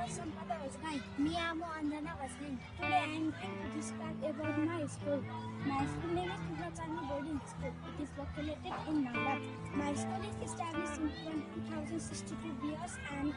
Sampada Vasgai. Me amo Andana Vasgai. Today I am going to describe about my school. My school name is Tubrachani Boarding School. It is located in Nagad. My school is established in 2062 BS and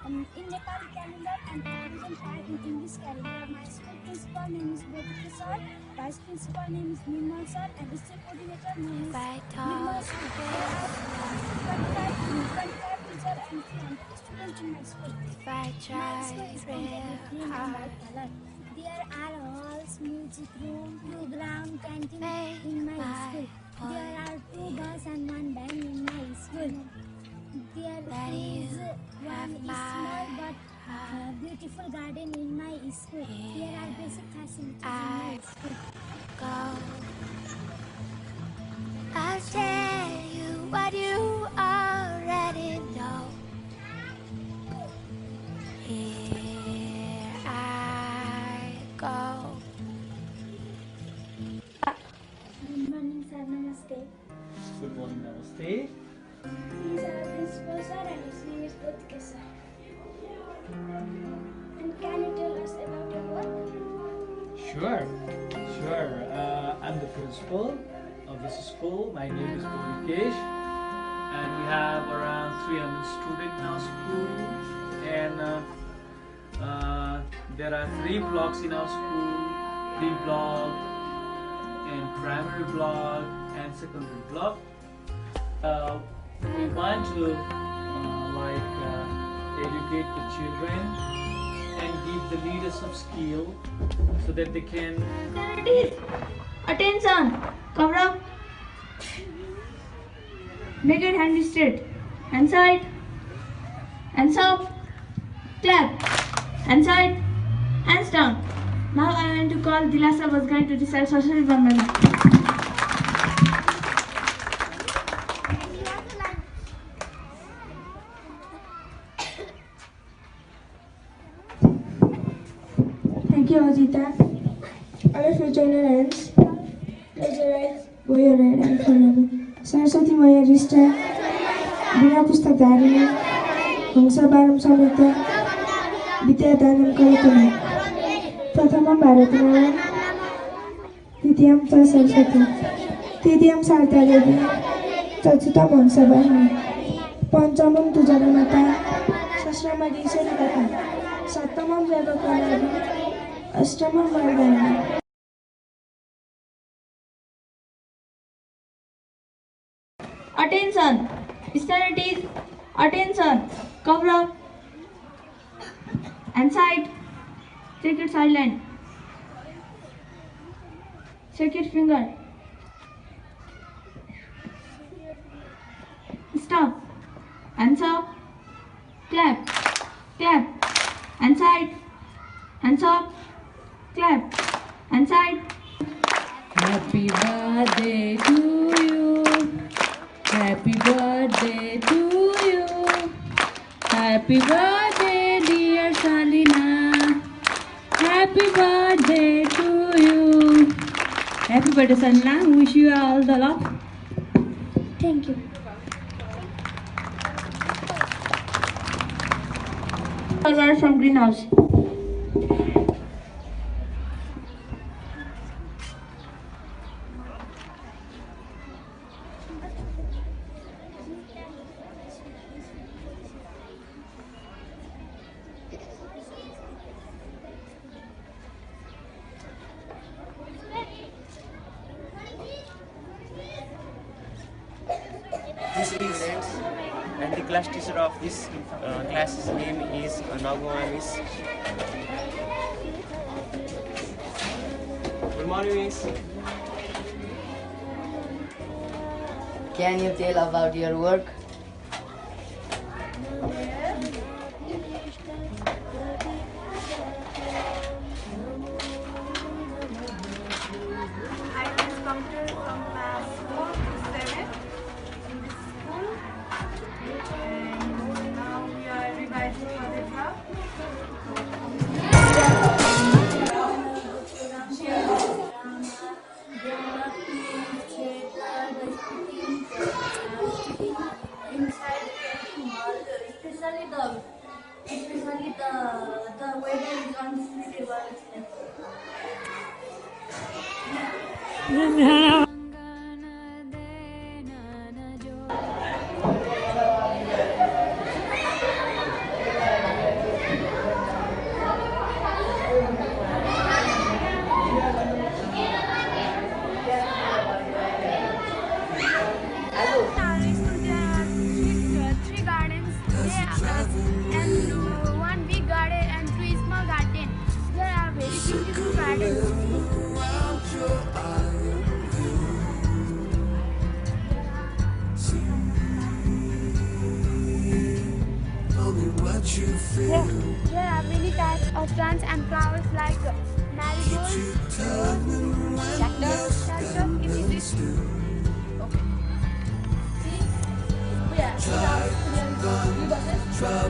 in Nepali calendar and 2005 in English calendar. My school principal name is Bodhika Sir, vice principal name is Nirmal Sir, and district coordinator name is Nirmal Sir. There are 25 teachers and 300 students in my school. My school is painted with green and white color. There are halls, music room, playground, canteen in my school. There are 2 bus and 1 van in my school. There is one small but beautiful garden in my school. There are basic facilities in my school. I'll tell you what you already know. Here I go. Good morning, sir. Namaste. Good morning, namaste. He is our principal, sir, and his name is Bodhika, sir. And can you tell us about your work? Sure. I'm the principal of this school. My name is Bodhikesh, and we have around 300 students in our school. And there are 3 blocks in our school: pre-block, and primary block, and secondary block. We want to educate the children and give the leaders some skill so that they can. Attention! Cover up. Make your hand straight. Hand side. Hands up. Clap. Hand side. Hands down. Now I want to call Dilasa Vasgai to recite social Vandana. Thank you, Ajita. All of you join your hands. Close your eyes. Bow your head and follow me. Saraswati Maya Rishta. Bina Pustak Dharini. Hongsa Baram Samita. Vidya Dhanam Kalatana. Prathamam Bharatanaram. Dithiyam Cha Saraswati. Titiyam Sarda Devi. Chachutam Hongsa Bahini. Panchamam Tu Janamata. Sasrama Disari Katha. Sattamam Javakanadi. Ashtamam Vardhana. Attention! Sterilities. Attention! Cover up. And side. Take it silent. Shake your finger. Stop. Hands up. Clap. Clap. Hand side. Hands up. Clap. Hand side. Happy birthday to you. Happy birthday to you. Happy birthday, dear Salina. Happy birthday to you. Happy birthday, Salina. Wish you all the love. Thank you. Award from Greenhouse. This is students, and the class teacher of this class's name is Naguma Miss. Good morning, Miss. Can you tell about your work? I teach computer from class 4 to 7 in this school, and now we are revising for the exam. Inside the hall, there is usually the weather is unpredictable. Three gardens and one big garden and three small gardens. There are very beautiful gardens. There are many types of plants and flowers like marigolds, rose, cactus. It is okay. See, we are blue buses, school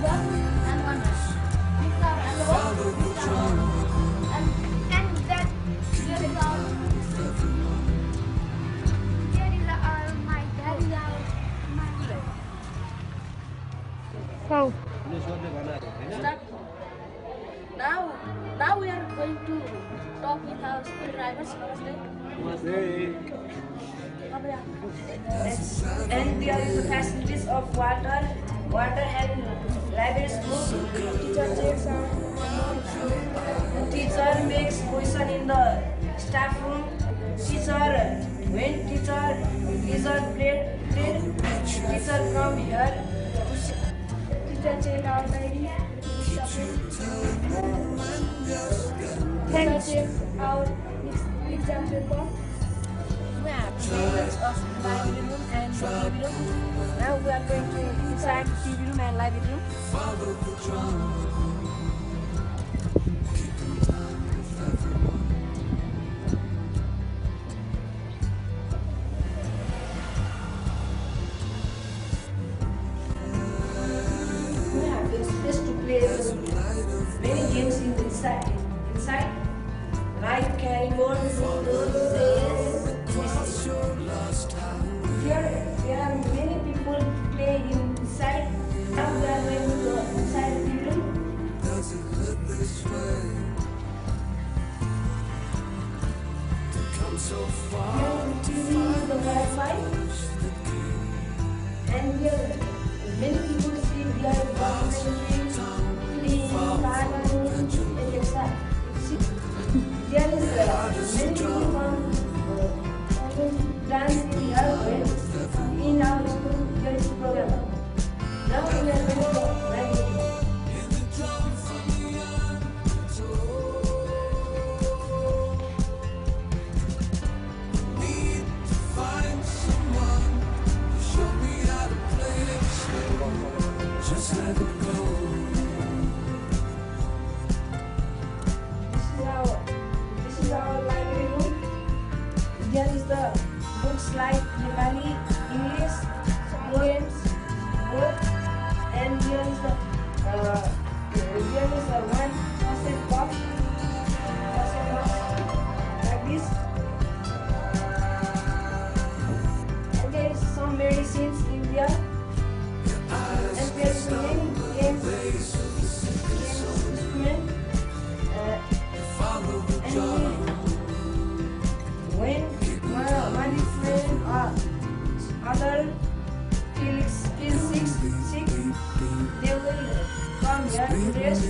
bus, and one bus. These are and that here is our my dad is my Now we are going to talk with our school drivers. And there is the facilities of water and libraries, books. Teacher makes question in the staff room. When teacher is play, teacher come here. Teacher check our diary. Teacher check our exam paper. Tables of library room and TV room. Now we are going to inside TV room and library room. We have the space to play many games inside, like carry board, Here, there are many people play inside. Now we are going to go inside the room. Does it look this way? To come so far. Here we use the Wi-Fi. And here, many people see their government playing cartoons, etc. There is many people from dance in our school dance program. Now we are going to library. Need to find someone to show me how to play this. Just let it go. This is our library room. There is the books like Nepali, English, poems, book, and here is the one cassette box like this, and there is some medicines in there, and there is many games instrument, and when my friend or other feel sick, they will come here to rest.